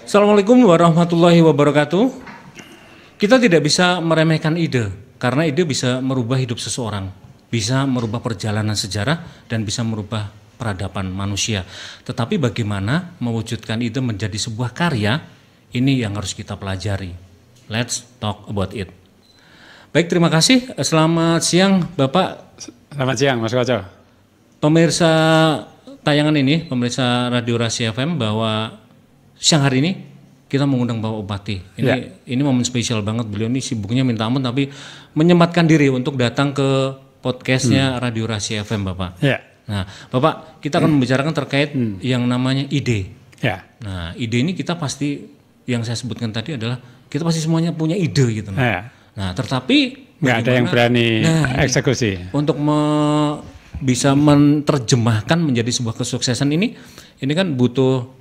Assalamualaikum warahmatullahi wabarakatuh. Kita tidak bisa meremehkan ide, karena ide bisa merubah hidup seseorang, bisa merubah perjalanan sejarah, dan bisa merubah peradaban manusia. Tetapi bagaimana mewujudkan ide menjadi sebuah karya, ini yang harus kita pelajari. Let's talk about it. Baik, terima kasih. Selamat siang Bapak. Selamat siang Mas Koco. Pemirsa tayangan ini, pemirsa Radio Rasi FM, bahwa siang hari ini kita mengundang Bapak Bupati. Ini momen spesial banget. Beliau ini sibuknya minta ampun, tapi menyempatkan diri untuk datang ke podcastnya Radio Rasi FM, Bapak. Ya. Nah, Bapak, kita akan membicarakan terkait yang namanya ide. Ya. Nah, ide ini kita pasti, yang saya sebutkan tadi adalah kita pasti semuanya punya ide gitu. Ya. Nah, tetapi nggak ada yang berani eksekusi. Untuk bisa menerjemahkan menjadi sebuah kesuksesan ini kan butuh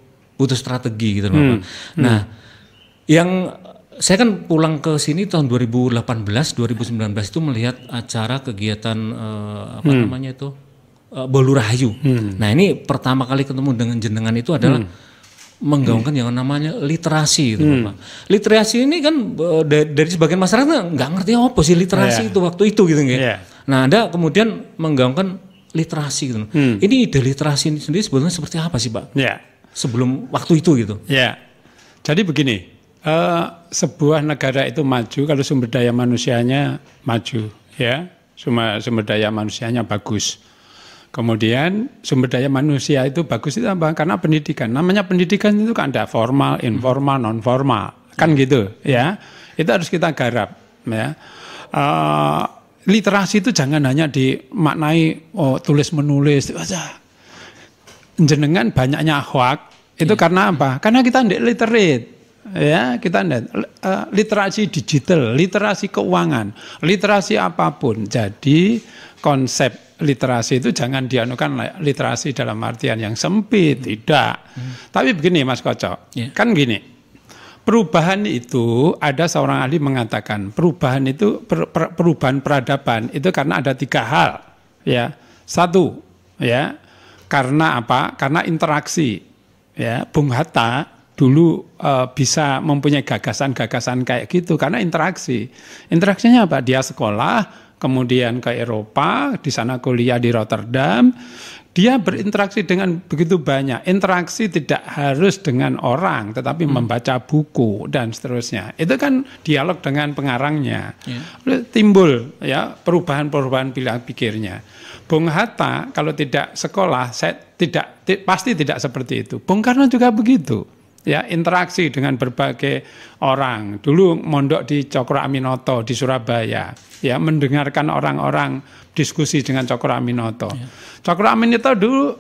strategi gitu, Bapak. Nah, yang saya kan pulang ke sini tahun 2018, 2019 itu melihat acara kegiatan namanya itu Bolu Rahayu. Nah, ini pertama kali ketemu dengan jenengan itu adalah menggaungkan yang namanya literasi, gitu, Bapak. Literasi ini kan dari sebagian masyarakat nggak ngerti apa sih literasi itu waktu itu gitu, nggak? Nah, Anda kemudian menggaungkan literasi gitu. Ini ide literasi ini sendiri sebenarnya seperti apa sih, Pak? Sebelum waktu itu gitu. Ya, jadi begini, sebuah negara itu maju kalau sumber daya manusianya maju, ya, sumber daya manusianya bagus. Kemudian sumber daya manusia itu bagus itu apa? Karena pendidikan. Namanya pendidikan itu kan ada formal, informal, non formal, kan gitu, ya. Itu harus kita garap, ya. Literasi itu jangan hanya dimaknai tulis menulis aja. Jenengan banyaknya hoak itu karena apa? Karena kita tidak literate, ya, kita tidak literasi digital, literasi keuangan, literasi apapun. Jadi konsep literasi itu jangan dianukan literasi dalam artian yang sempit, tidak. Tapi begini Mas Koco, kan gini, perubahan itu ada seorang ahli mengatakan perubahan itu perubahan peradaban itu karena ada 3 hal, ya. 1, ya. Karena apa? Karena interaksi. Ya, Bung Hatta dulu bisa mempunyai gagasan-gagasan kayak gitu karena interaksi. Interaksinya apa? Dia sekolah, kemudian ke Eropa, di sana kuliah di Rotterdam. Dia berinteraksi dengan begitu banyak. Interaksi tidak harus dengan orang, tetapi membaca buku dan seterusnya. Itu kan dialog dengan pengarangnya. Timbul ya perubahan-perubahan pilihan pikirnya. Bung Hatta kalau tidak sekolah, pasti tidak seperti itu. Bung Karno juga begitu. Ya, interaksi dengan berbagai orang. Dulu mondok di Cokro Aminoto di Surabaya, ya, mendengarkan orang-orang diskusi dengan Cokro Aminoto. Cokro Aminoto dulu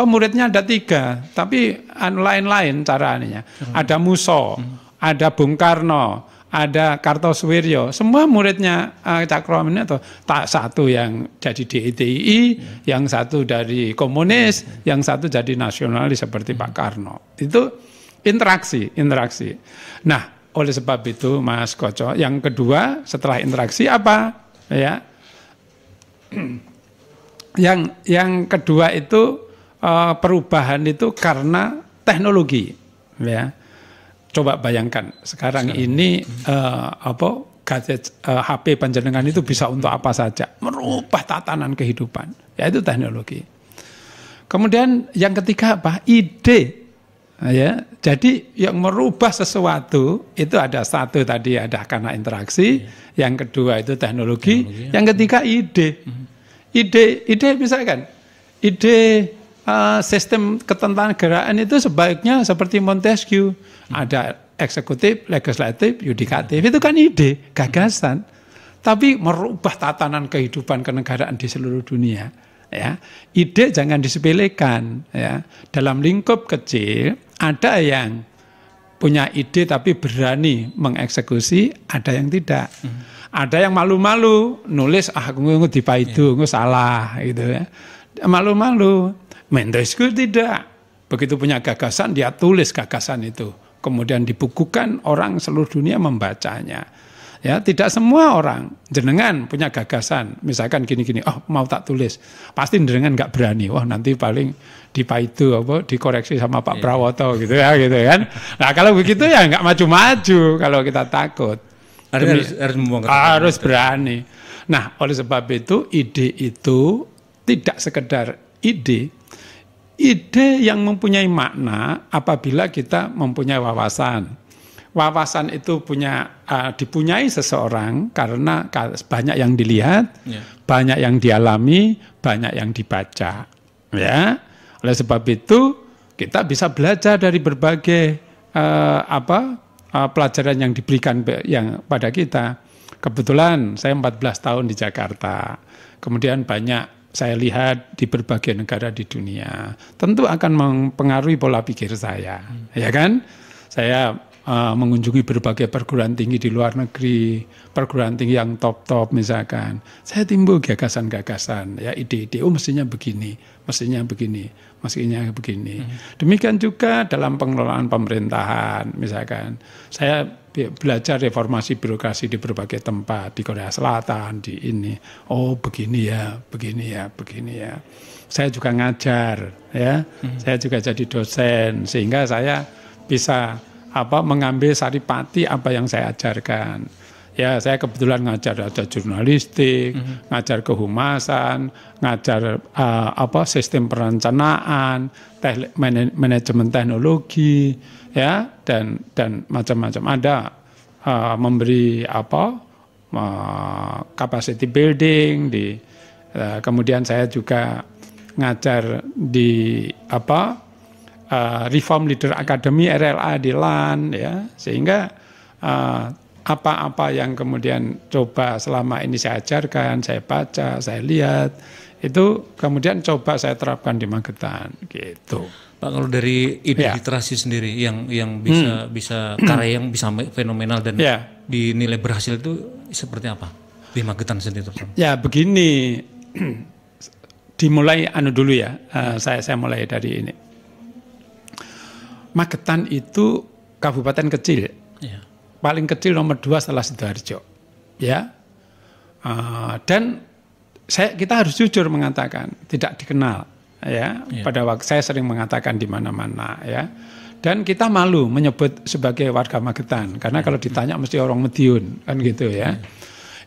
muridnya ada 3, tapi lain-lain caranya. Ada Muso, ada Bung Karno, ada Kartosuwiryo, semua muridnya Cokro Aminoto. Tak satu yang jadi DITI, yang satu dari komunis, yang satu jadi nasionalis seperti Pak Karno. Itu interaksi. Nah, oleh sebab itu Mas Koco, yang kedua setelah interaksi apa? Ya, yang kedua itu perubahan itu karena teknologi, ya. Coba bayangkan sekarang ini gadget HP panjenengan itu bisa untuk apa saja, merubah tatanan kehidupan, yaitu teknologi. Kemudian yang ketiga apa? Ide, ya. Jadi yang merubah sesuatu itu ada 1 tadi ada karena interaksi, yang kedua itu teknologi, yang ketiga ide. Ide misalkan ide sistem ketatanegaraan itu sebaiknya seperti Montesquieu, ada eksekutif, legislatif, yudikatif, itu kan ide, gagasan, tapi merubah tatanan kehidupan kenegaraan di seluruh dunia. Ya, ide jangan disepelekan. Ya, dalam lingkup kecil ada yang punya ide tapi berani mengeksekusi, ada yang tidak. Ada yang malu-malu nulis aku dipaidu, salah gitu ya. Malu-malu. Montesquieu tidak. Begitu punya gagasan dia tulis gagasan itu. Kemudian dibukukan, orang seluruh dunia membacanya. Ya, tidak semua orang jenengan punya gagasan, misalkan gini-gini, oh mau tak tulis, pasti jenengan nggak berani, wah nanti paling dipaitu apa dikoreksi sama Pak Prawoto gitu ya kan. Nah kalau begitu ya nggak maju-maju kalau kita takut. Harus berani. Nah oleh sebab itu ide itu tidak sekedar ide yang mempunyai makna apabila kita mempunyai wawasan. Wawasan itu dipunyai seseorang karena banyak yang dilihat, banyak yang dialami, banyak yang dibaca. Ya, oleh sebab itu kita bisa belajar dari berbagai pelajaran yang diberikan yang pada kita. Kebetulan saya 14 tahun di Jakarta, kemudian banyak saya lihat di berbagai negara di dunia. Tentu akan mempengaruhi pola pikir saya, ya kan? Saya mengunjungi berbagai perguruan tinggi di luar negeri, perguruan tinggi yang top-top misalkan. Saya timbul gagasan-gagasan, ya ide-ide, mestinya begini, mestinya begini, mestinya begini. Demikian juga dalam pengelolaan pemerintahan misalkan. Saya belajar reformasi birokrasi di berbagai tempat, di Korea Selatan, di ini. Oh begini ya, begini ya, begini ya. Saya juga ngajar, ya. Saya juga jadi dosen, sehingga saya bisa mengambil saripati apa yang saya ajarkan. Ya, saya kebetulan ngajar jurnalistik, ngajar kehumasan, ngajar sistem perencanaan, manajemen teknologi, ya, dan macam-macam. Ada memberi capacity building kemudian saya juga ngajar di Reform Leader Academy RLA di LAN, ya, sehingga apa-apa yang kemudian coba selama ini saya ajarkan, saya baca, saya lihat, itu kemudian coba saya terapkan di Magetan, gitu. Pak, kalau dari ide literasi sendiri yang bisa karya yang bisa fenomenal dan dinilai berhasil itu seperti apa di Magetan sendiri? Ya begini, dimulai dulu ya, saya mulai dari ini. Magetan itu kabupaten kecil, paling kecil nomor 2 setelah Sidoarjo, ya. Dan kita harus jujur mengatakan tidak dikenal, ya. Pada waktu saya sering mengatakan di mana-mana, ya. Dan kita malu menyebut sebagai warga Magetan karena kalau ditanya mesti orang Madiun, kan gitu ya.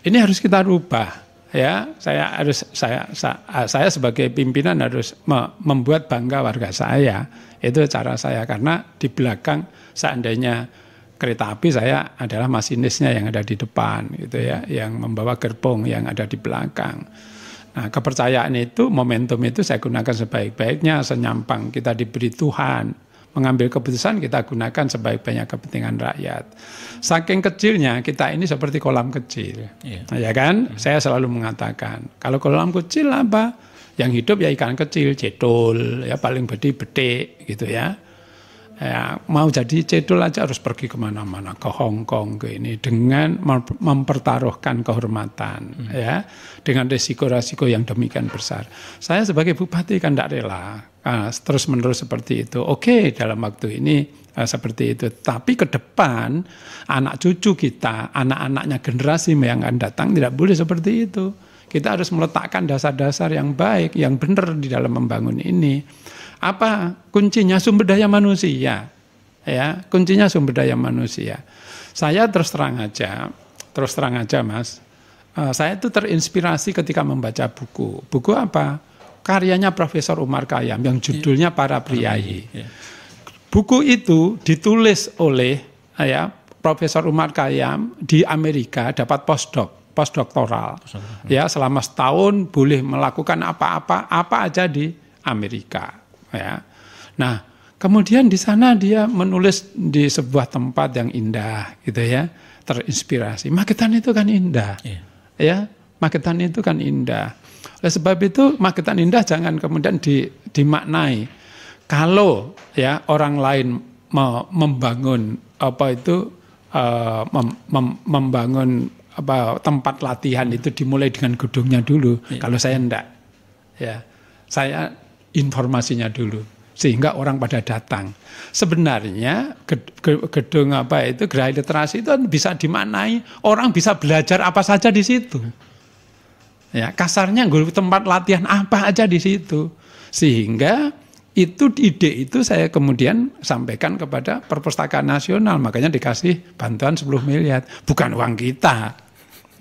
Ini harus kita rubah, ya. Saya sebagai pimpinan harus membuat bangga warga saya. Itu cara saya, karena di belakang seandainya kereta api saya adalah masinisnya yang ada di depan gitu ya, yang membawa gerbong yang ada di belakang. Nah, kepercayaan itu, momentum itu saya gunakan sebaik-baiknya, senyampang kita diberi Tuhan. Mengambil keputusan kita gunakan sebaik-baiknya kepentingan rakyat. Saking kecilnya kita ini seperti kolam kecil. Ya kan? Saya selalu mengatakan, kalau kolam kecil apa? Yang hidup ya ikan kecil, cedul, ya paling gede betik gitu ya. Ya, mau jadi cedul aja harus pergi kemana-mana, ke Hong Kong, ke ini, dengan mempertaruhkan kehormatan, ya, dengan resiko-resiko yang demikian besar. Saya sebagai bupati kan tidak rela terus-menerus seperti itu. Oke, dalam waktu ini seperti itu. Tapi ke depan anak cucu kita, anak-anaknya generasi yang akan datang tidak boleh seperti itu. Kita harus meletakkan dasar-dasar yang baik, yang benar di dalam membangun ini. Apa kuncinya? Sumber daya manusia. Ya, kuncinya sumber daya manusia. Saya terus terang aja Mas. Saya itu terinspirasi ketika membaca buku. Buku apa? Karyanya Profesor Umar Khayyam yang judulnya Para Priyayi. Buku itu ditulis oleh Profesor Umar Khayyam di Amerika, dapat postdoktoral. Ya, selama setahun boleh melakukan apa aja di Amerika, ya. Nah, kemudian di sana dia menulis di sebuah tempat yang indah gitu ya, terinspirasi. Magetan itu kan indah. Ya, Magetan itu kan indah. Oleh sebab itu Magetan indah jangan kemudian dimaknai kalau ya orang lain membangun membangun tempat latihan itu dimulai dengan gedungnya dulu. Kalau saya enggak, ya saya informasinya dulu. sehingga orang pada datang. Sebenarnya gedung Geraha Literasi itu bisa dimaknai orang bisa belajar apa saja di situ. Ya, kasarnya tempat latihan apa aja di situ. Sehingga ide itu saya kemudian sampaikan kepada Perpustakaan Nasional, makanya dikasih bantuan 10 miliar, bukan uang kita.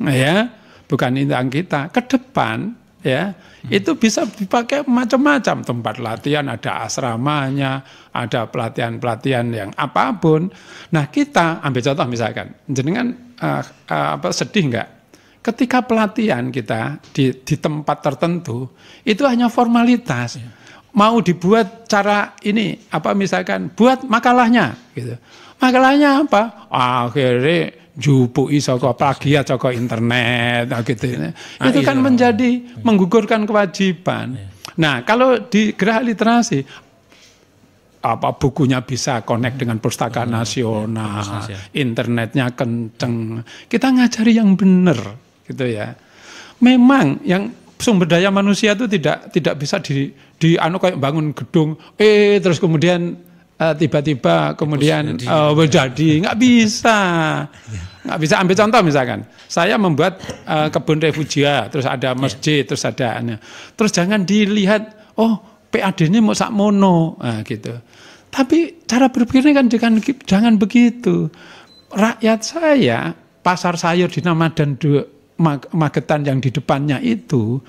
Ya, bukan uang kita. Ke depan ya, itu bisa dipakai macam-macam, tempat latihan, ada asramanya, ada pelatihan-pelatihan yang apapun. Nah, kita ambil contoh misalkan, jenengan sedih enggak? Ketika pelatihan kita di tempat tertentu, itu hanya formalitas. Mau dibuat cara ini, misalkan buat makalahnya gitu. Makalahnya apa? Akhirnya jupuki saka plagiat saka internet gitu. Itu kan menjadi menggugurkan kewajiban. Nah, kalau di Geraha Literasi bukunya bisa connect dengan Perpustakaan Nasional, internetnya kenceng. Kita ngajari yang benar gitu ya. Memang yang sumber daya manusia itu tidak bisa kayak bangun gedung terus kemudian tiba-tiba kemudian jadi nggak bisa. Ambil contoh misalkan saya membuat kebun refugia, terus ada masjid, terus ada terus jangan dilihat PAD ini mau sakmono gitu. Tapi cara berpikirnya kan jangan begitu. Rakyat saya, pasar sayur di Ramadan Magetan yang di depannya itu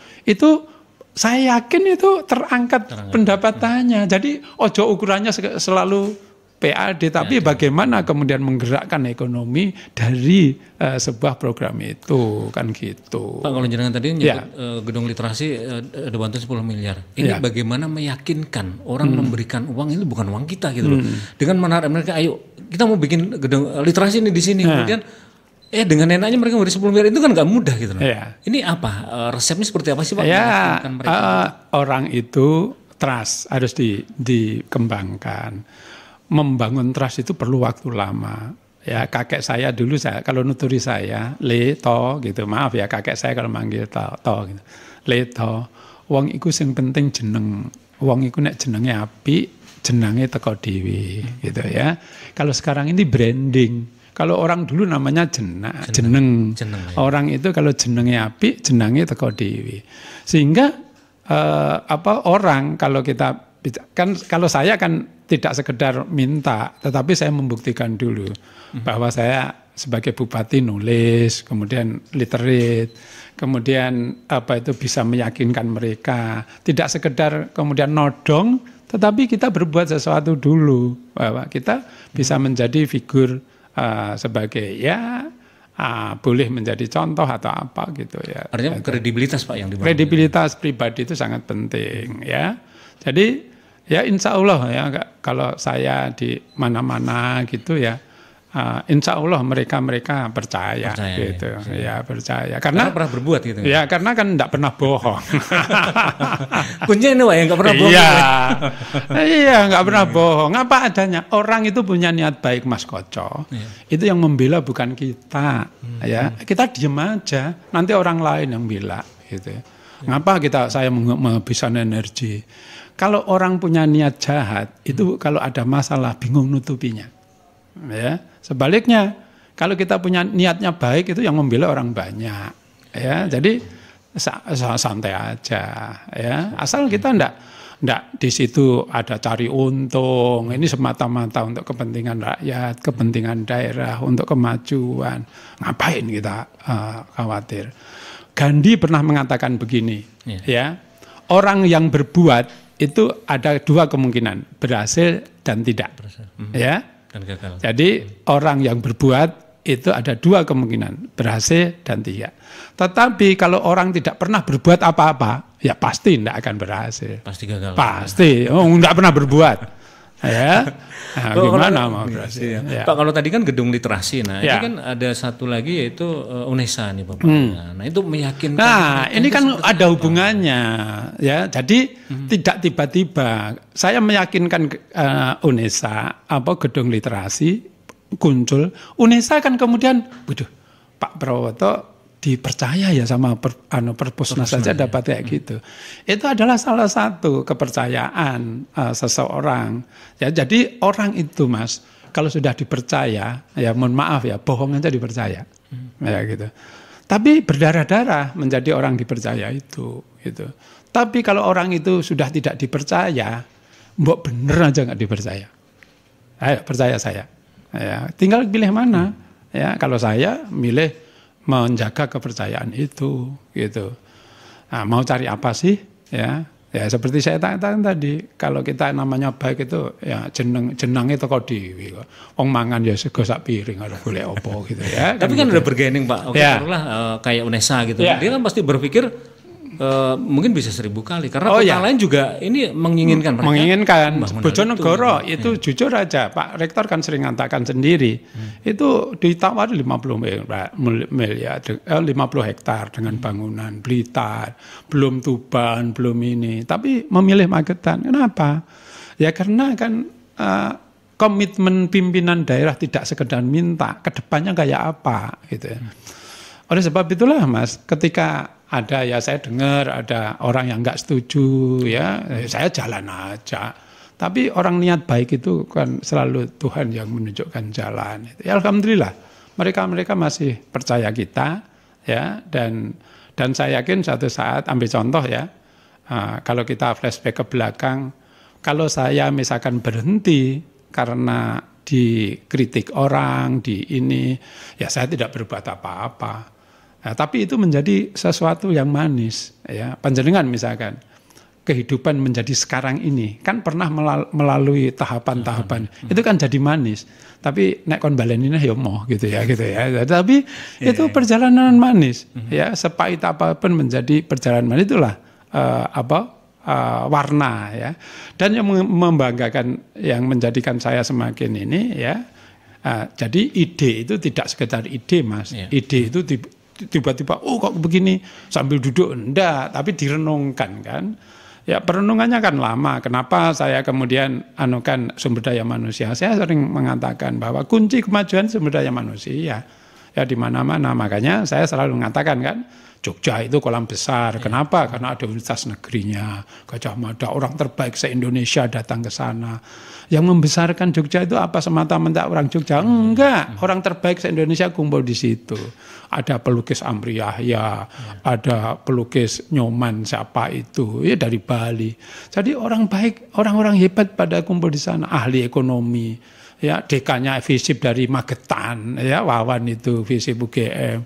saya yakin itu terangkat pendapatannya. Jadi ojo ukurannya selalu PAD, tapi bagaimana kemudian menggerakkan ekonomi dari sebuah program itu, kan gitu. Pak, kalau jenengan tadi nyebut gedung literasi ada bantuan 10 miliar. Ini bagaimana meyakinkan orang memberikan uang ini bukan uang kita gitu loh. Dengan menarik mereka, ayo kita mau bikin gedung literasi ini di sini. Kemudian dengan enaknya mereka memberi 10 miliar, itu kan nggak mudah gitu loh. Ini apa? Resepnya seperti apa sih Pak? Orang itu trust harus dikembangkan. Membangun trust itu perlu waktu lama. Ya, kakek saya dulu kalau nuturi saya, Leto gitu. Maaf ya kakek saya kalau manggil to gitu. Leto, wong iku sing penting jeneng. Wong iku nek jenenge apik, jenenge teko dhewe gitu ya. Kalau sekarang ini branding. Kalau orang dulu namanya jeneng. Orang itu kalau jenenge apik, jenenge teko dhewe. Sehingga orang kalau kita kan, kalau saya kan tidak sekedar minta, tetapi saya membuktikan dulu bahwa saya sebagai bupati nulis, kemudian literate, kemudian itu bisa meyakinkan mereka. Tidak sekedar kemudian nodong, tetapi kita berbuat sesuatu dulu, bahwa kita bisa menjadi figur sebagai boleh menjadi contoh atau apa gitu ya. Artinya kredibilitas Pak yang dibangun. Kredibilitas pribadi itu sangat penting ya. Jadi ya insya Allah ya, kalau saya di mana-mana gitu ya, insya Allah mereka percaya gitu ya, percaya karena pernah berbuat gitu ya, karena kan tidak pernah bohong. Kuncinya ini Pak yang nggak pernah bohong. Iya nggak pernah bohong, apa adanya. Orang itu punya niat baik Mas Koco, itu yang membela bukan kita ya, kita diem aja, nanti orang lain yang bela gitu. Ngapa saya menghabiskan energi? Kalau orang punya niat jahat, itu kalau ada masalah bingung nutupinya. Ya, sebaliknya kalau kita punya niatnya baik, itu yang membela orang banyak. Ya, jadi santai aja. Ya, asal kita ndak di situ ada cari untung. Ini semata-mata untuk kepentingan rakyat, kepentingan daerah, untuk kemajuan. Ngapain kita khawatir? Gandhi pernah mengatakan begini, ya, orang yang berbuat itu ada dua kemungkinan, berhasil dan tidak. Ya. Dan gagal. Jadi orang yang berbuat itu ada dua kemungkinan, berhasil dan tidak. Tetapi kalau orang tidak pernah berbuat apa-apa, ya pasti tidak akan berhasil. Pasti gagal. Pasti, tidak pernah berbuat. Ya. Nah, gimana mau berhasil? Ya. Pak, kalau tadi kan gedung literasi, ini kan ada satu lagi yaitu UNESA nih Bapak. Nah, itu meyakinkan. Nah, ini kan ada hubungannya, ya. Jadi tidak tiba-tiba saya meyakinkan UNESA gedung literasi muncul. UNESA kan kemudian, Pak Prawoto dipercaya ya sama Perpusnas saja dapat kayak gitu. Itu adalah salah satu kepercayaan seseorang. Ya, jadi orang itu Mas, kalau sudah dipercaya, ya mohon maaf ya, bohong aja dipercaya. Ya gitu. Tapi berdarah-darah menjadi orang dipercaya itu gitu. Tapi kalau orang itu sudah tidak dipercaya, mbok bener aja nggak dipercaya. Ayo percaya saya. Ya, tinggal pilih mana. Ya, kalau saya milih menjaga kepercayaan itu gitu. Nah, mau cari apa sih? Ya seperti saya tanya tadi, kalau kita namanya baik itu ya jenenge teko dhewe. Wong mangan ya sego sak piring ora golek opo gitu ya. Tapi kan udah bergaining Pak. Oke, taruhlah kayak UNESA gitu. Dia kan pasti berpikir mungkin bisa 1000 kali karena kota lain juga ini menginginkan mereka. Menginginkan Bojonegoro itu jujur aja Pak Rektor kan sering mengatakan sendiri itu ditawar 50 miliar 50 hektar dengan bangunan Blitar, belum Tuban, belum ini, tapi memilih Magetan. Kenapa? Ya karena kan komitmen pimpinan daerah tidak sekedar minta, kedepannya kayak apa gitu ya. Oleh sebab itulah Mas, ketika ada ya saya dengar ada orang yang nggak setuju ya, saya jalan aja. Tapi orang niat baik itu kan selalu Tuhan yang menunjukkan jalan. Ya alhamdulillah mereka masih percaya kita ya, dan saya yakin suatu saat, ambil contoh ya, kalau kita flashback ke belakang, kalau saya misalkan berhenti karena dikritik orang di ini, ya saya tidak berbuat apa-apa. Nah, tapi itu menjadi sesuatu yang manis, ya. Panjenengan misalkan kehidupan menjadi sekarang ini kan pernah melalui tahapan-tahapan, itu kan jadi manis. Tapi nek kon baleni ya moh gitu ya. Tapi itu perjalanan manis, ya. Sepahit apapun menjadi perjalanan manis, itulah warna ya. Dan yang membanggakan, yang menjadikan saya semakin ini ya. Jadi ide itu tidak sekedar ide Mas, ide itu tiba-tiba kok begini sambil duduk, enggak, tapi direnungkan kan. Ya perenungannya kan lama. Kenapa saya kemudian kan sumber daya manusia? Saya sering mengatakan bahwa kunci kemajuan sumber daya manusia ya di mana-mana. Makanya saya selalu mengatakan kan, Jogja itu kolam besar. Kenapa? Karena ada universitas negerinya, Gajah Mada, orang terbaik se-Indonesia datang ke sana. Yang membesarkan Jogja itu apa semata-mata orang Jogja? Enggak, orang terbaik se-Indonesia kumpul di situ. Ada pelukis Amri Yahya, ada pelukis Nyoman siapa itu, ya dari Bali. Jadi orang baik, orang-orang hebat pada kumpul di sana, ahli ekonomi. Ya, dekannya FISIP dari Magetan, ya Wawan itu FISIP UGM.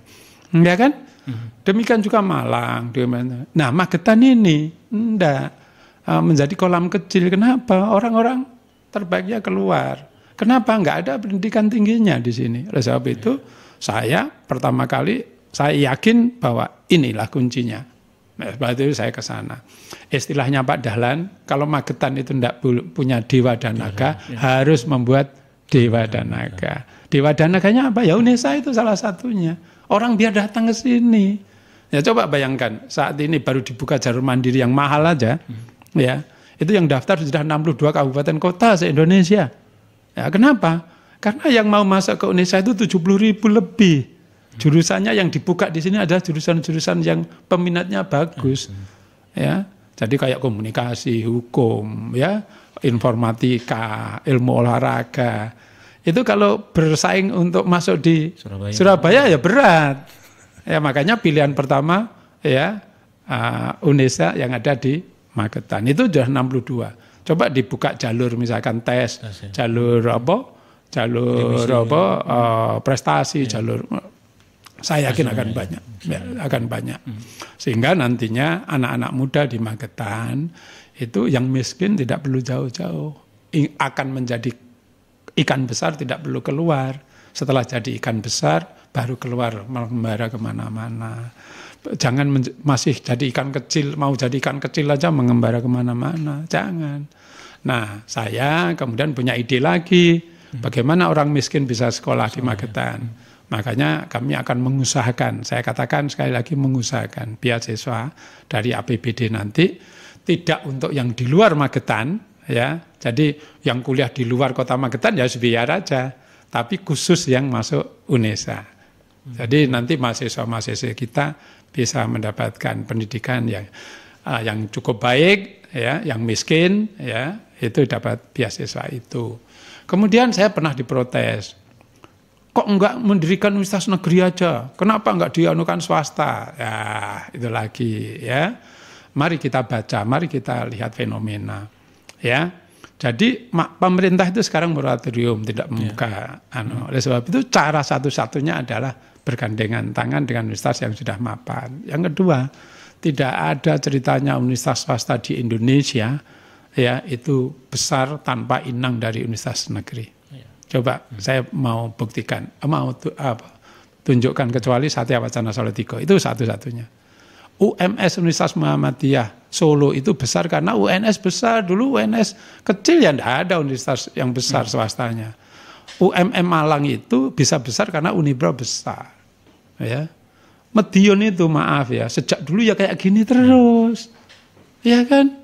Ya kan? Demikian juga Malang. Nah, Magetan ini enggak menjadi kolam kecil. Kenapa? Orang-orang terbaiknya keluar. Kenapa? Enggak ada pendidikan tingginya di sini. Oleh sebab itu, saya pertama kali saya yakin bahwa inilah kuncinya. Nah, sebab itu saya ke sana. Istilahnya Pak Dahlan, kalau Magetan itu enggak punya dewa dan naga, harus membuat dewa dan naga. Dewa dan naganya apa? Ya UNESA itu salah satunya. Orang biar datang ke sini. Ya coba bayangkan, saat ini baru dibuka jalur mandiri yang mahal aja, ya itu yang daftar sudah 62 kabupaten kota se-Indonesia. Ya kenapa? Karena yang mau masuk ke UNESA itu 70.000 lebih. Jurusannya yang dibuka di sini adalah jurusan-jurusan yang peminatnya bagus. Ya, jadi kayak komunikasi, hukum, ya, informatika, ilmu olahraga. Itu kalau bersaing untuk masuk di Surabaya ya berat. Ya makanya pilihan pertama ya UNESA yang ada di Magetan. Itu sudah 62. Coba dibuka jalur misalkan tes, jalur apa? Jalur apa? Prestasi, jalur, saya yakin akan banyak. Ya, akan banyak. Sehingga nantinya anak-anak muda di Magetan itu yang miskin tidak perlu jauh-jauh. Akan menjadi ikan besar, tidak perlu keluar. Setelah jadi ikan besar, baru keluar mengembara kemana-mana. Jangan masih jadi ikan kecil, mau jadi ikan kecil aja mengembara kemana-mana. Jangan. Nah, saya kemudian punya ide lagi. Bagaimana orang miskin bisa sekolah di Magetan. Makanya kami akan mengusahakan, saya katakan sekali lagi mengusahakan, beasiswa dari APBD nanti, tidak untuk yang di luar Magetan, ya, jadi yang kuliah di luar kota Magetan ya biar aja, tapi khusus yang masuk UNESA. Jadi nanti mahasiswa-mahasiswa kita bisa mendapatkan pendidikan yang cukup baik, ya, yang miskin, ya, itu dapat beasiswa itu. Kemudian saya pernah diprotes, kok enggak mendirikan universitas negeri aja? Kenapa enggak dianukan swasta? Ya, itu lagi, ya. Mari kita baca, mari kita lihat fenomena, ya. Jadi pemerintah itu sekarang moratorium, tidak membuka. Oleh sebab itu cara satu-satunya adalah bergandengan tangan dengan universitas yang sudah mapan. Yang kedua, tidak ada ceritanya universitas swasta di Indonesia ya itu besar tanpa inang dari universitas negeri. Coba saya mau buktikan, tunjukkan kecuali Satya Wacana Salatiga, itu satu-satunya. UMS Universitas Muhammadiyah Solo itu besar karena UNS besar, dulu UNS kecil ya tidak ada universitas yang besar swastanya. UMM Malang itu bisa besar karena Unibra besar. Ya. Medion itu maaf ya, sejak dulu ya kayak gini terus. Ya kan?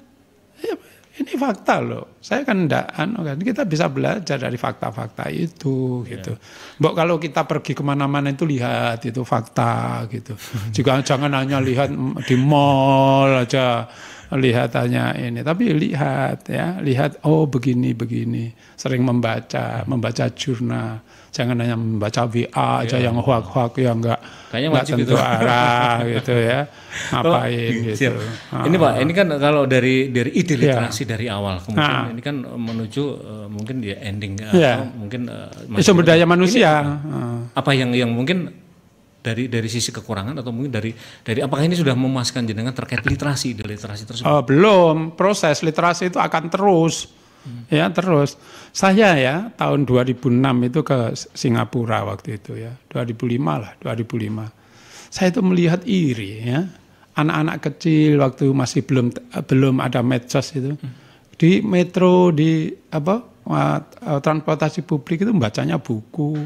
Ya, ini fakta loh. Saya kan enggak kan kita bisa belajar dari fakta-fakta itu gitu. Mbok kalau kita pergi kemana-mana itu lihat itu fakta gitu. Juga jangan hanya lihat di mall aja, lihat hanya ini, tapi lihat ya, lihat oh begini, sering membaca jurnal. Jangan hanya membaca WA aja yang hoak-hoak yang enggak tentu arah gitu ya. Ngapain gitu. Ini Pak, ini kan kalau dari ide literasi dari awal kemudian ini kan menuju mungkin dia ending atau mungkin sumber daya manusia. Apa yang mungkin dari sisi kekurangan atau mungkin dari apakah ini sudah memuaskan jenengan terkait ide literasi tersebut? Belum, proses literasi itu akan terus. Ya terus. Saya ya tahun 2006 itu ke Singapura waktu itu ya. 2005. Saya itu melihat iri ya. Anak-anak kecil waktu masih belum ada medsos itu. Di metro, di transportasi publik itu bacanya buku.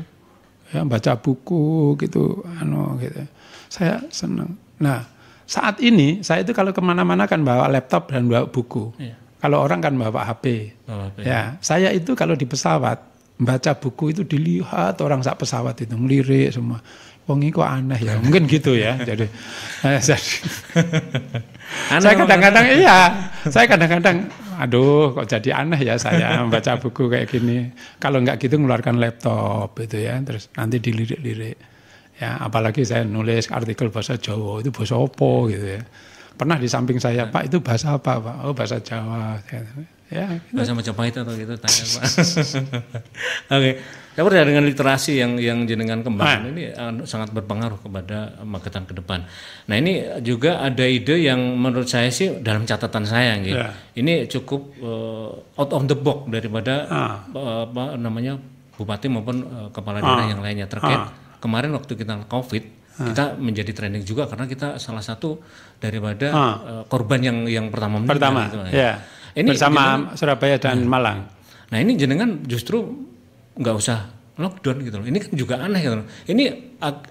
Ya, baca buku gitu, gitu. Saya senang. Nah, saat ini saya itu kalau kemana-mana kan bawa laptop dan bawa buku. Kalau orang kan bawa HP. Ya, saya itu kalau di pesawat baca buku itu dilihat orang sak pesawat itu ngelirik semua. Wong ini kok aneh ya, mungkin gitu ya. Jadi saya kadang-kadang aduh kok jadi aneh ya saya membaca buku kayak gini. Kalau enggak gitu ngeluarkan laptop gitu ya, terus nanti dilirik-lirik. Ya, apalagi saya nulis artikel bahasa Jawa, itu bahasa apa gitu ya. Pernah di samping saya, Pak itu bahasa apa Pak? Oh bahasa Jawa. Ya, gitu. Bahasa Majapahit atau gitu tanya Pak. Oke. Saya percaya dengan literasi yang jenengan kembangkan ini sangat berpengaruh kepada Magetan ke depan. Nah ini juga ada ide yang menurut saya sih dalam catatan saya gitu. Ini cukup out of the box daripada bupati maupun kepala daerah yang lainnya terkait kemarin waktu kita COVID. Kita menjadi trending juga karena kita salah satu daripada korban yang pertama gitu, ya. Ini bersama Surabaya dan Malang. Nah ini jenengan justru nggak usah lockdown gitu loh. Ini kan juga aneh gitu loh. Ini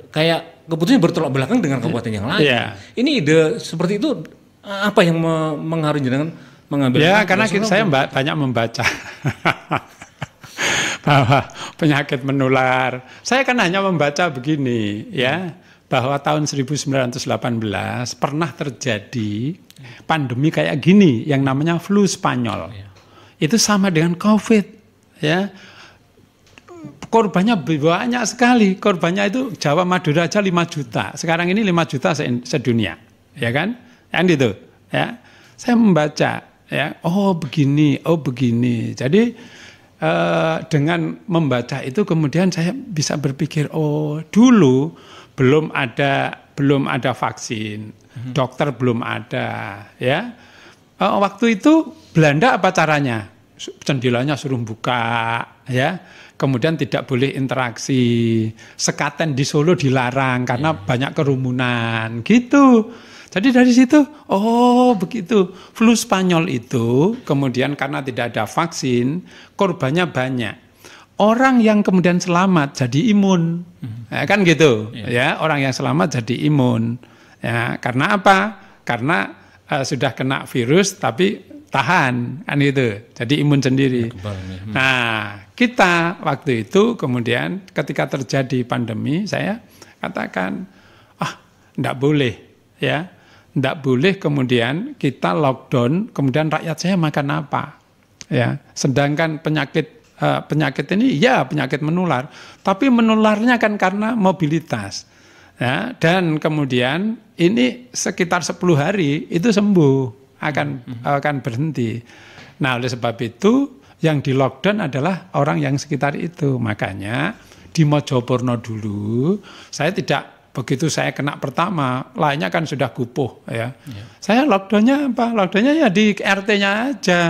kayak keputusannya bertolak belakang dengan kabupaten yang lain. Ini ide seperti itu apa yang mengaruhi jenengan mengambil? Ya karena saya banyak membaca. Bahwa penyakit menular. Saya kan hanya membaca begini ya. Bahwa tahun 1918 pernah terjadi pandemi kayak gini yang namanya flu Spanyol. Itu sama dengan COVID ya. Korbannya banyak sekali. Korbannya itu Jawa Madura aja 5 juta. Sekarang ini 5 juta sedunia. Ya kan? Kan gitu ya. Saya membaca ya, oh begini. Jadi dengan membaca itu kemudian saya bisa berpikir oh dulu belum ada vaksin, dokter belum ada, ya. Waktu itu Belanda apa caranya? Jendelanya suruh buka, ya. Kemudian tidak boleh interaksi, sekaten di Solo dilarang karena banyak kerumunan, gitu. Jadi dari situ, oh begitu. Flu Spanyol itu kemudian karena tidak ada vaksin, korbannya banyak. Orang yang kemudian selamat jadi imun, ya, kan gitu, ya orang yang selamat jadi imun, ya karena apa? Karena sudah kena virus tapi tahan, kan gitu, jadi imun sendiri. Nah kita waktu itu kemudian ketika terjadi pandemi, saya katakan, enggak boleh ya. Enggak boleh kemudian kita lockdown, kemudian rakyat saya makan apa? Ya, sedangkan penyakit ini ya penyakit menular, tapi menularnya kan karena mobilitas. Ya, dan kemudian ini sekitar 10 hari itu sembuh, akan berhenti. Nah, oleh sebab itu yang di lockdown adalah orang yang sekitar itu. Makanya di Mojopurno dulu saya tidak begitu saya kena pertama, lainnya kan sudah gupuh ya. Saya lockdownnya apa? Lockdownnya ya di RT-nya aja.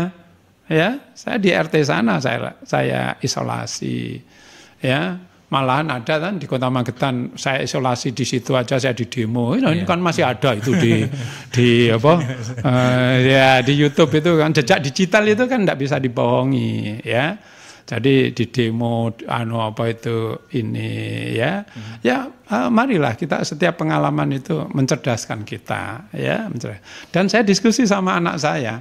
Ya, saya di RT sana saya isolasi. Ya, malahan ada kan di Kota Magetan saya isolasi di situ aja, saya di demo. Ini kan masih ada itu di apa? Ya di YouTube itu kan jejak digital itu kan enggak bisa dibohongi ya. Jadi di demo ini ya. Ya, marilah kita setiap pengalaman itu mencerdaskan kita ya, Dan saya diskusi sama anak saya.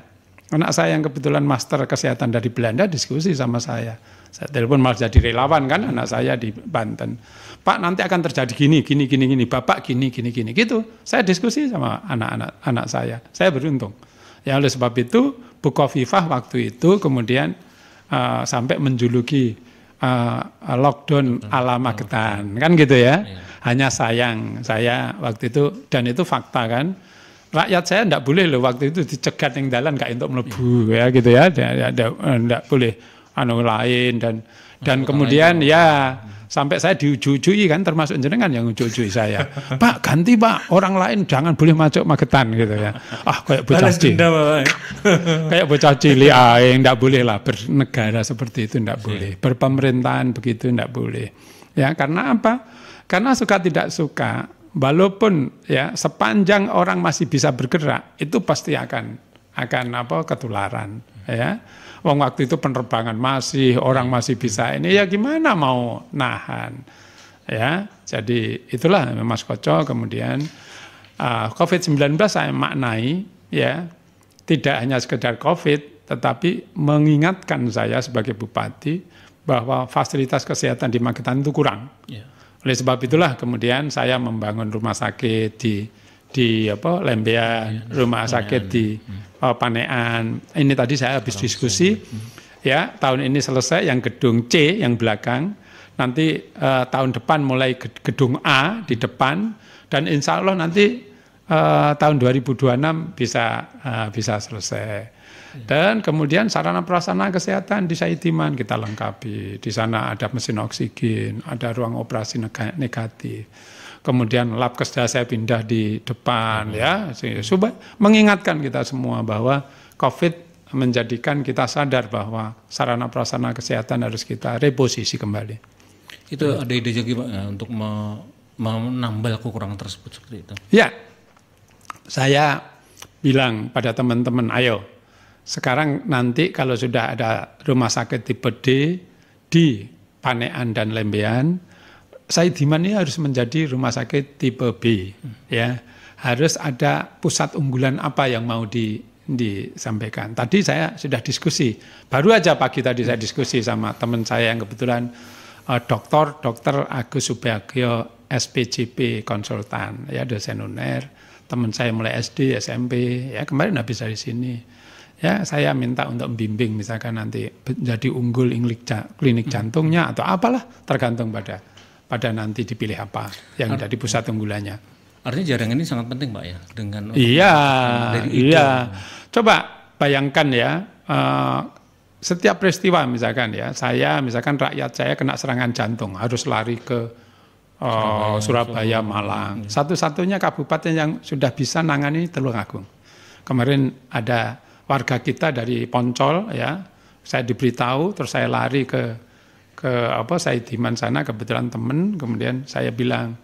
Anak saya yang kebetulan master kesehatan dari Belanda diskusi sama saya. Saya telepon malah jadi relawan kan anak saya di Banten. Pak, nanti akan terjadi gini. Bapak gini gitu. Saya diskusi sama anak saya. Saya beruntung. Ya oleh sebab itu Bukovifah waktu itu kemudian sampai menjuluki lockdown ala Magetan kan gitu ya. Hanya sayang saya waktu itu, dan itu fakta kan. Rakyat saya enggak boleh loh waktu itu dicegat yang dalan gak untuk melebu ya gitu ya. Enggak boleh lain dan kemudian ya sampai saya diuju-ujui kan, termasuk jenengan yang uju-ujui saya. Pak, ganti Pak, orang lain jangan boleh masuk Magetan gitu ya. Kayak bocah cilik. Kayak bocah cilik enggak boleh lah bernegara seperti itu, enggak boleh. Berpemerintahan begitu enggak boleh. Ya, karena apa? Karena suka tidak suka, walaupun ya sepanjang orang masih bisa bergerak, itu pasti akan ketularan ya. Wong waktu itu penerbangan masih, orang masih bisa ini, ya gimana mau nahan ya. Jadi itulah Mas Koco. Kemudian COVID-19 saya maknai ya tidak hanya sekedar COVID, tetapi mengingatkan saya sebagai bupati bahwa fasilitas kesehatan di Magetan itu kurang. Oleh sebab itulah kemudian saya membangun rumah sakit di Lembean, rumah sakit di Panean. Ini tadi saya habis diskusi. Ya, tahun ini selesai yang gedung C yang belakang. Nanti tahun depan mulai gedung A di depan, dan insya Allah nanti tahun 2026 bisa selesai. Dan kemudian sarana prasarana kesehatan di Saidiman kita lengkapi. Di sana ada mesin oksigen, ada ruang operasi negatif. Kemudian lab kesda saya pindah di depan ya. Supaya mengingatkan kita semua bahwa COVID menjadikan kita sadar bahwa sarana prasarana kesehatan harus kita reposisi kembali. Itu ada ide juga Pak untuk menambal kekurangan tersebut seperti itu. Ya. Saya bilang pada teman-teman, ayo sekarang nanti kalau sudah ada rumah sakit tipe D di Panean dan Lembean, Saidiman ini harus menjadi rumah sakit tipe B ya. Harus ada pusat unggulan apa yang mau disampaikan. Tadi saya sudah diskusi, baru aja pagi tadi saya diskusi sama teman saya yang kebetulan Dr. Agus Subagio SPJP konsultan ya, dosen UNER. Teman saya mulai SD, SMP ya, kemarin habis dari sini. Ya, saya minta untuk membimbing misalkan nanti jadi unggul klinik jantungnya atau apalah, tergantung pada nanti dipilih apa yang jadi pusat unggulannya. Artinya jaringan ini sangat penting Pak ya, dengan Iya. Coba bayangkan ya, setiap peristiwa misalkan ya, misalkan rakyat saya kena serangan jantung harus lari ke Surabaya, Malang. Satu-satunya kabupaten yang sudah bisa nangani Tulungagung. Kemarin ada warga kita dari Poncol ya, saya diberitahu terus saya lari ke Saidiman sana, kebetulan teman, kemudian saya bilang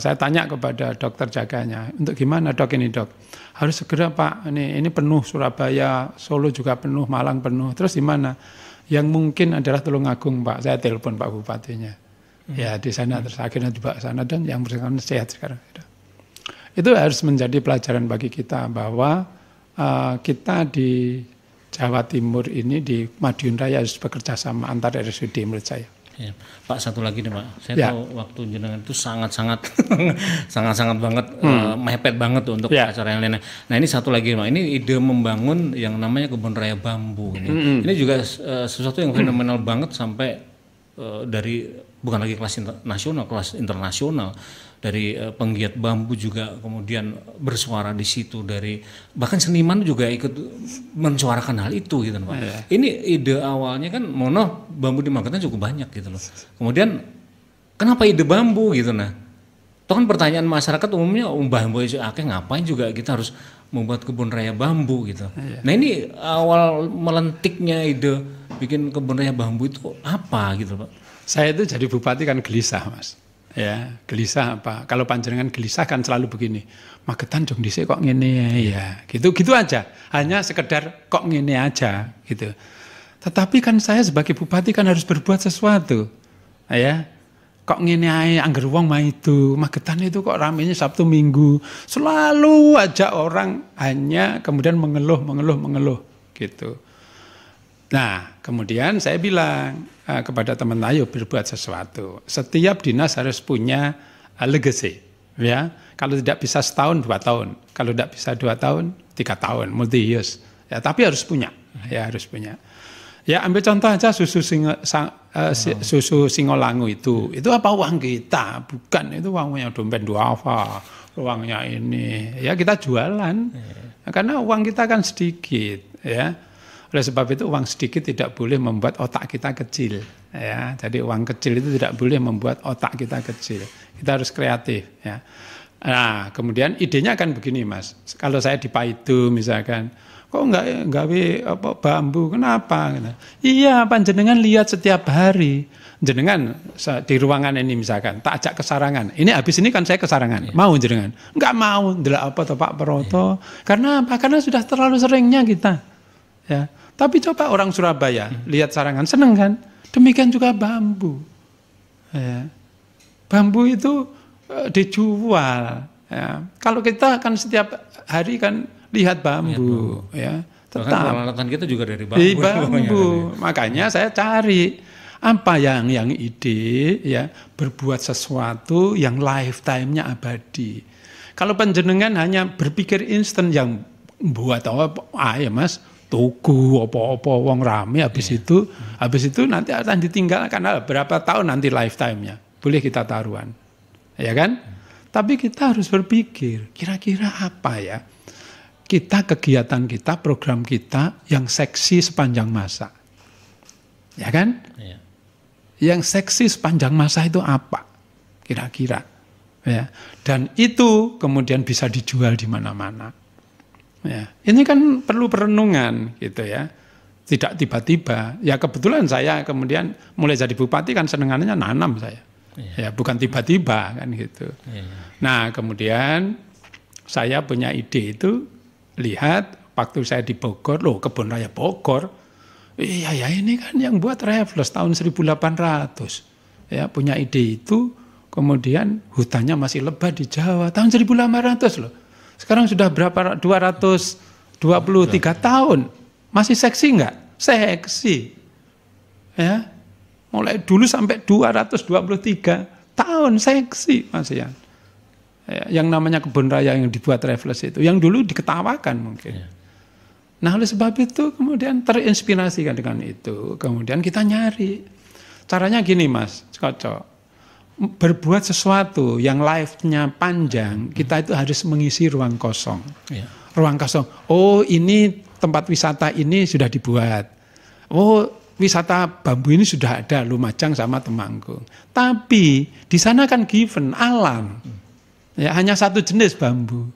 saya tanya kepada dokter jaganya, untuk gimana dok ini dok, harus segera Pak, ini penuh Surabaya, Solo juga penuh, Malang penuh, terus gimana? Yang mungkin adalah Tulungagung Pak. Saya telepon Pak Bupatinya ya di sana, terus akhirnya dibawa ke sana dan yang bersangkutan sehat sekarang. Itu harus menjadi pelajaran bagi kita bahwa kita di Jawa Timur ini di Madiun Raya harus bekerja sama antar RSUD menurut saya. Ya. Pak, satu lagi nih Pak, saya Ya. tahu waktu jenengan itu sangat-sangat sangat-sangat banget mepet banget tuh untuk acara yang lainnya. Nah ini satu lagi Pak, ini ide membangun yang namanya kebun raya bambu ini. Ini juga sesuatu yang fenomenal banget sampai dari bukan lagi kelas nasional, kelas internasional. Dari penggiat bambu juga kemudian bersuara di situ, dari bahkan seniman juga ikut mensuarakan hal itu gitu Pak. Ini ide awalnya kan mono bambu di Magetan cukup banyak gitu loh. Kemudian kenapa ide bambu gitu nah? Itu kan pertanyaan masyarakat umumnya bambu itu akeh ngapain juga kita harus membuat kebun raya bambu gitu. Nah ini awal melentiknya ide bikin kebun raya bambu itu apa gitu Pak? Saya itu jadi bupati kan gelisah Mas. Ya, gelisah apa? Kalau panjenengan gelisah kan selalu begini. Magetan dong dhisik kok ngene ya. Gitu aja. Hanya sekedar kok ngene aja gitu. Tetapi kan saya sebagai bupati kan harus berbuat sesuatu. Ya. Kok ngene ae angger wong maido. Magetan itu kok ramenya Sabtu Minggu. Selalu aja orang hanya kemudian mengeluh gitu. Nah, kemudian saya bilang kepada teman, ayo berbuat sesuatu. Setiap dinas harus punya legacy, ya. Kalau tidak bisa setahun, 2 tahun. Kalau tidak bisa 2 tahun, 3 tahun, multi-use. Ya, tapi harus punya, ya harus punya. Ya, ambil contoh aja susu Singolangu itu apa uang kita? Bukan, itu uangnya dompet duafa, uangnya ini. Ya kita jualan, karena uang kita kan sedikit, ya. Oleh sebab itu uang sedikit tidak boleh membuat otak kita kecil. Ya, jadi uang kecil itu tidak boleh membuat otak kita kecil. Kita harus kreatif. Ya. Nah, kemudian idenya kan begini Mas. Kalau saya di Paido misalkan, kok enggak bambu, kenapa? Iya, panjenengan lihat setiap hari. Jenengan di ruangan ini misalkan, tak ajak ke Sarangan. Ini habis ini kan saya ke Sarangan. Mau jenengan? Enggak mau. Ndelok apa toh Pak Peroto? Karena apa? Karena sudah terlalu seringnya kita. Ya. Tapi coba orang Surabaya lihat Sarangan, seneng kan? Demikian juga bambu. Ya. Bambu itu dijual. Ya. Kalau kita kan setiap hari kan lihat bambu, ya. Tetap. Peralatan kita juga dari bambu. Di bambu. Makanya saya cari apa yang ide, ya, berbuat sesuatu yang lifetime-nya abadi. Kalau panjenengan hanya berpikir instan yang buat apa, ya Mas, tuku apa-apa wong rame habis itu nanti akan ditinggal karena berapa tahun nanti lifetime-nya. Boleh kita taruhan. Ya kan? Tapi kita harus berpikir, kira-kira apa ya? Kegiatan kita, program kita yang seksi sepanjang masa. Ya kan? Iya. Yang seksi sepanjang masa itu apa? Kira-kira. Ya. Dan itu kemudian bisa dijual di mana-mana. Ya, ini kan perlu perenungan gitu ya. Tidak tiba-tiba. Ya kebetulan saya kemudian mulai jadi bupati kan senengannya nanam saya. Ya bukan tiba-tiba kan gitu. Nah kemudian saya punya ide itu, lihat waktu saya di Bogor, loh kebun raya Bogor. Iya ya ini kan yang buat Raffles tahun 1800. Ya punya ide itu, kemudian hutannya masih lebat di Jawa tahun 1800 loh. Sekarang sudah berapa? 223 tahun. Masih seksi enggak? Seksi. Ya. Mulai dulu sampai 223 tahun seksi masih ya. Yang namanya kebun raya yang dibuat Raffles itu. Yang dulu diketawakan mungkin. Ya. Nah oleh sebab itu kemudian terinspirasi kan dengan itu. Kemudian kita nyari. Caranya gini Mas, Kocok. Berbuat sesuatu yang life-nya panjang, kita itu harus mengisi ruang kosong. Ya. Ruang kosong. Oh, ini tempat wisata ini sudah dibuat. Oh, wisata bambu ini sudah ada, Lumajang sama Temanggung. Tapi di sana kan given alam. Ya, hanya satu jenis bambu.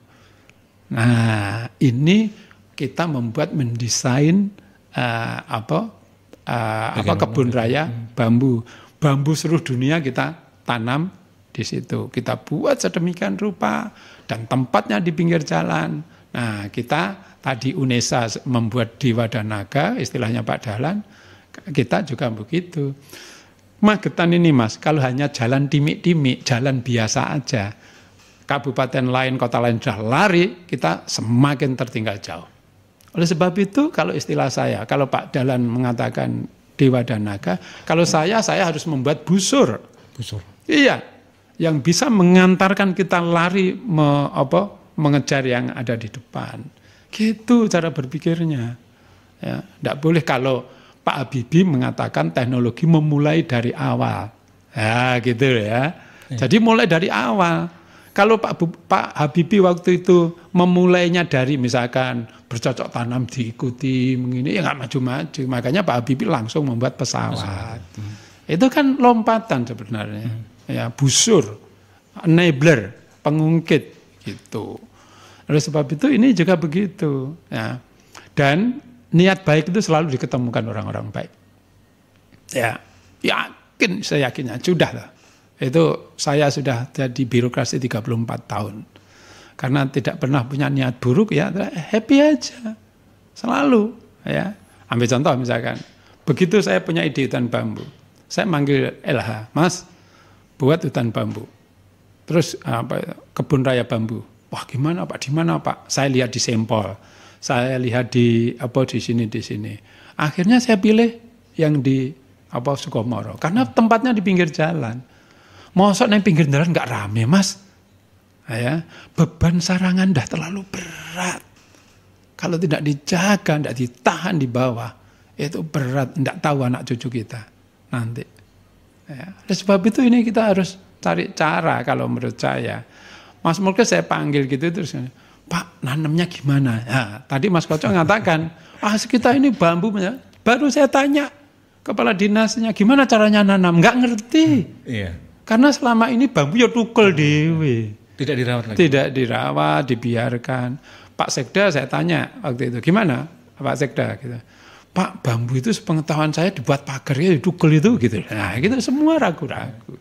Nah, ini kita mendesain kebun raya bambu. Bambu seluruh dunia kita tanam di situ. Kita buat sedemikian rupa dan tempatnya di pinggir jalan. Nah, kita tadi UNESA membuat Dewa dan Naga, istilahnya Pak Dahlan, kita juga begitu. Magetan ini Mas, kalau hanya jalan timik-timik, jalan biasa aja, kabupaten lain, kota lain sudah lari, kita semakin tertinggal jauh. Oleh sebab itu, kalau istilah saya, kalau Pak Dahlan mengatakan Dewa dan Naga. Kalau saya harus membuat busur. Busur. Iya, yang bisa mengantarkan kita lari mengejar yang ada di depan. Gitu cara berpikirnya. Ya, tidak boleh kalau Pak Habibie mengatakan teknologi memulai dari awal. Ya, gitu ya. Jadi mulai dari awal. Kalau Pak Habibie waktu itu memulainya dari misalkan bercocok tanam diikuti, begini ya nggak maju-maju. Makanya Pak Habibie langsung membuat pesawat. Itu kan lompatan sebenarnya. Ya, busur, enabler, pengungkit gitu. Oleh sebab itu ini juga begitu. Ya. Dan niat baik itu selalu diketemukan orang-orang baik. Ya, saya yakinnya sudah lah. Itu saya sudah jadi birokrasi 34 tahun. Karena tidak pernah punya niat buruk ya, happy aja. Selalu ya. Ambil contoh misalkan, begitu saya punya ide hutan bambu. Saya manggil LH, "Mas, buat hutan bambu." Terus kebun raya bambu. Wah, gimana Pak? Di mana Pak? Saya lihat di sampel. Saya lihat di sini. Akhirnya saya pilih yang di Sukomoro. Karena tempatnya di pinggir jalan. Mosok nang pinggir jalan nggak rame, Mas. Ya, beban sarangan dah terlalu berat. Kalau tidak dijaga, tidak ditahan di bawah, itu berat. Tidak tahu anak cucu kita nanti. Ya. Oleh sebab itu ini kita harus cari cara kalau menurut saya. Mas Mulke saya panggil gitu terus, "Pak, nanamnya gimana?" Ya, tadi Mas Koco ngatakan, kita ini bambu. Baru saya tanya kepala dinasnya, gimana caranya nanam? Nggak ngerti. Iya. Karena selama ini bambu ya tukel dewe. Tidak dirawat lagi. Tidak dirawat, dibiarkan. Pak Sekda saya tanya waktu itu, gimana Pak Sekda? Gitu. Pak, bambu itu sepengetahuan saya dibuat pagar ya, tukel itu gitu. Nah, gitu semua ragu-ragu.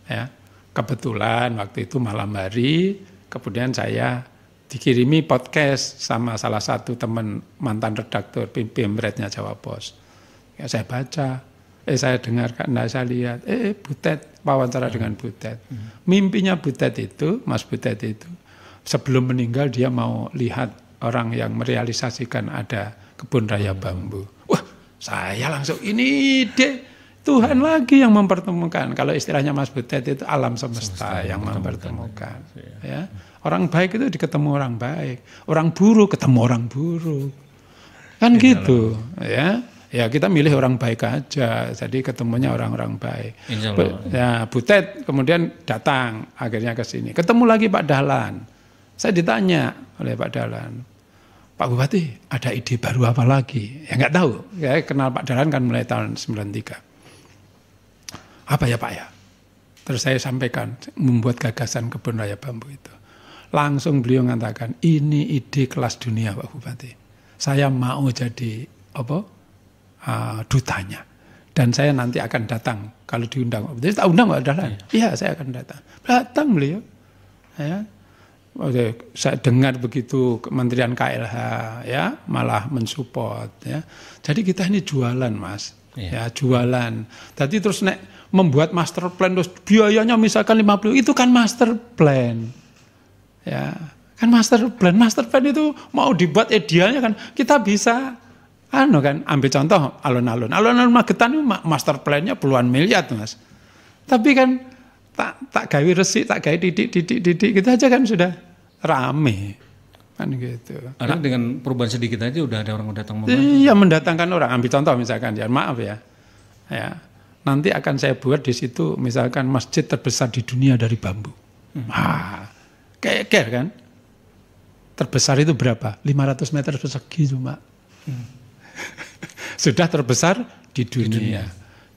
Ya, kebetulan waktu itu malam hari, kemudian saya dikirimi podcast sama salah satu teman mantan redaktur Pemretnya Jawa Pos. Ya, saya baca. Saya dengarkan, saya lihat, Butet, wawancara dengan Butet. Mimpinya Butet itu, Mas Butet itu, sebelum meninggal dia mau lihat orang yang merealisasikan ada kebun raya bambu. Wah, saya langsung, ini ide Tuhan lagi yang mempertemukan. Kalau istilahnya Mas Butet itu alam semesta yang mempertemukan. Ya. Orang baik itu diketemu orang baik. Orang buruk ketemu orang buruk. Kan gitu, ya. Ya kita milih orang baik aja, jadi ketemunya orang-orang baik. Ya Butet kemudian datang akhirnya ke sini, ketemu lagi Pak Dahlan. Saya ditanya oleh Pak Dahlan, "Pak Bupati ada ide baru apa lagi?" Ya nggak tahu, ya kenal Pak Dahlan kan mulai tahun 93. "Apa ya Pak ya?" Terus saya sampaikan membuat gagasan kebun raya bambu itu. Langsung beliau mengatakan, "Ini ide kelas dunia Pak Bupati. Saya mau jadi dutanya. Dan saya nanti akan datang kalau diundang." Jadi tak undang Pak Dahlan. Iya, saya akan datang. Datang beliau. Ya. Saya dengar begitu Kementerian KLH ya malah mensupport ya. Jadi kita ini jualan, Mas. Ya, jualan. Tadi terus membuat master plan terus biayanya misalkan 50, itu kan master plan. Ya, kan master plan. Master plan itu mau dibuat idealnya kan kita bisa kan ambil contoh alun-alun Magetan itu master plan-nya puluhan miliar, Mas. Tapi kan tak gawe resik, tak gawe didik gitu aja kan sudah rame. Kan gitu. Karena dengan perubahan sedikit aja udah ada orang datang membantu. Iya, mendatangkan orang. Ambil contoh misalkan ya, maaf ya. Ya. Nanti akan saya buat di situ misalkan masjid terbesar di dunia dari bambu. Kayak kan? Terbesar itu berapa? 500 meter persegi cuma. Sudah terbesar di dunia.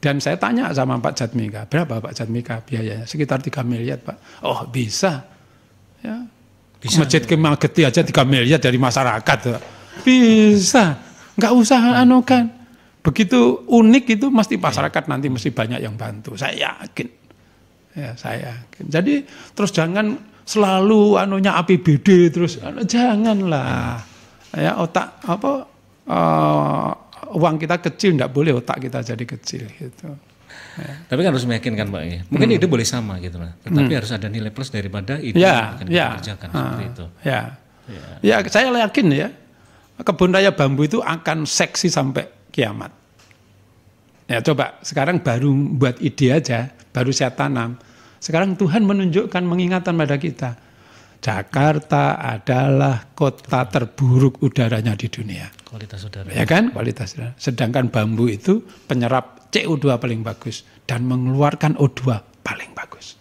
Dan saya tanya sama Pak Jatmika, berapa Pak Jatmika biayanya? Sekitar 3 miliar Pak. Oh bisa. Ya. Bisa. Masjid Kemageti aja 3 miliar dari masyarakat. Bisa. Nggak usah kan. Begitu unik itu mesti masyarakat nanti mesti banyak yang bantu. Saya yakin. Ya, saya yakin. Jadi terus jangan selalu APBD terus. Janganlah. Ya otak uang kita kecil, tidak boleh otak kita jadi kecil gitu. Ya. Tapi kan harus meyakinkan Pak ya. Mungkin ide boleh sama gitu lah. Tetapi harus ada nilai plus daripada ide yang akan kita kerjakan seperti itu. Ya, saya yakin ya. Kebun raya bambu itu akan seksi sampai kiamat. Ya coba sekarang baru buat ide aja, baru saya tanam. Sekarang Tuhan menunjukkan, mengingatkan pada kita. Jakarta adalah kota terburuk udaranya di dunia. Kualitas udara. Ya kan, kualitas udara. Sedangkan bambu itu penyerap CO2 paling bagus dan mengeluarkan O2 paling bagus.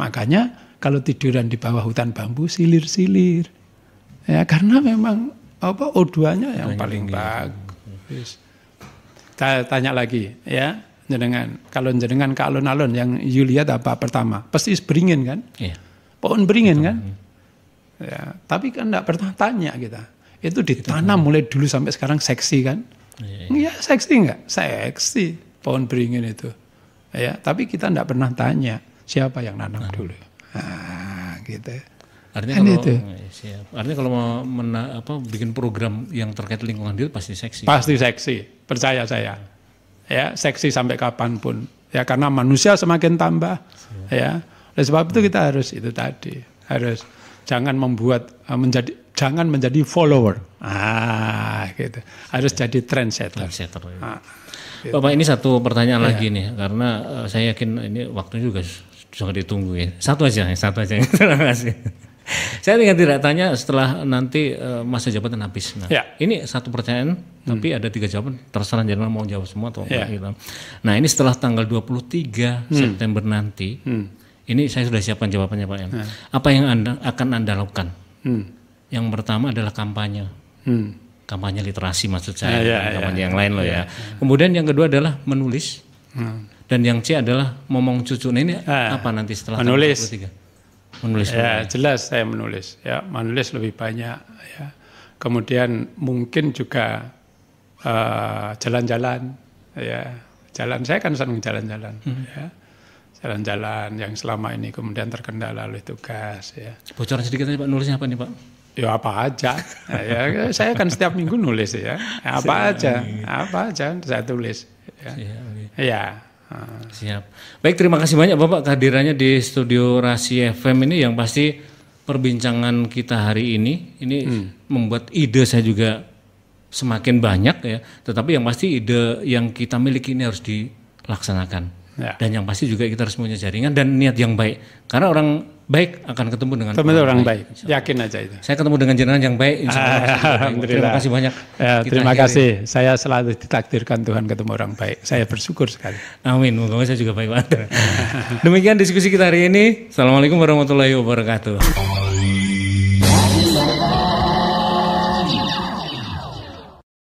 Makanya kalau tiduran di bawah hutan bambu silir-silir. Ya karena memang O2-nya yang paling bagus. Saya tanya lagi ya, jenengan. Kalau jenengan ke alun-alun yang you lihat apa pertama? Pasti beringin kan? Iya. Pohon beringin kan? Ya, tapi kan enggak pernah tanya kita. Itu ditanam mulai dulu sampai sekarang seksi kan? Iya, seksi enggak? Seksi pohon beringin itu. Ya, tapi kita enggak pernah tanya siapa yang nanam dulu. Nah, gitu. Artinya kalau siap. Artinya kalau mau bikin program yang terkait lingkungan hidup pasti seksi. Pasti seksi, percaya saya. Ya, seksi sampai kapanpun. Ya, karena manusia semakin tambah. Ya, oleh sebab itu kita harus itu tadi, harus jangan menjadi follower. Gitu. Harus jadi trendsetter. Gitu. Bapak, ini satu pertanyaan lagi nih, karena saya yakin ini waktunya juga sudah ditunggu ya. Satu aja. Terima kasih. Saya tidak tanya setelah nanti masa jabatan habis. Nah, ini satu pertanyaan, tapi ada 3 jawaban. Terserah jenengan mau jawab semua atau enggak gitu. Nah, ini setelah tanggal 23 September nanti, ini saya sudah siapkan jawabannya Pak. Apa yang akan Anda lakukan? Yang pertama adalah kampanye. Kampanye literasi maksud saya, kampanye yang lain loh ya. Kemudian yang kedua adalah menulis. Dan yang C adalah ngomong cucu. Nah, ini apa nanti setelah menulis. tanggal 23? Menulis ya jelas saya menulis ya, menulis lebih banyak ya. Kemudian mungkin juga jalan-jalan ya, saya kan senang jalan-jalan ya, jalan-jalan yang selama ini kemudian terkendala oleh tugas ya. Bocoran sedikit aja Pak, nulisnya apa nih Pak? Ya apa aja ya, saya kan setiap minggu nulis ya, apa aja saya tulis ya. Siap. Baik, terima kasih banyak Bapak kehadirannya di studio Rasi FM ini, yang pasti perbincangan kita hari ini membuat ide saya juga semakin banyak ya. Tetapi yang pasti ide yang kita miliki ini harus dilaksanakan. Dan yang pasti juga kita harus punya jaringan dan niat yang baik. Karena orang baik akan ketemu dengan orang baik. Yakin aja itu. Saya ketemu dengan jaringan yang baik, insya Allah. Terima kasih banyak. Ya, terima kasih. Saya selalu ditakdirkan Tuhan ketemu orang baik. Saya bersyukur sekali. Amin. Moga saya juga baik banget. Demikian diskusi kita hari ini. Assalamualaikum warahmatullahi wabarakatuh.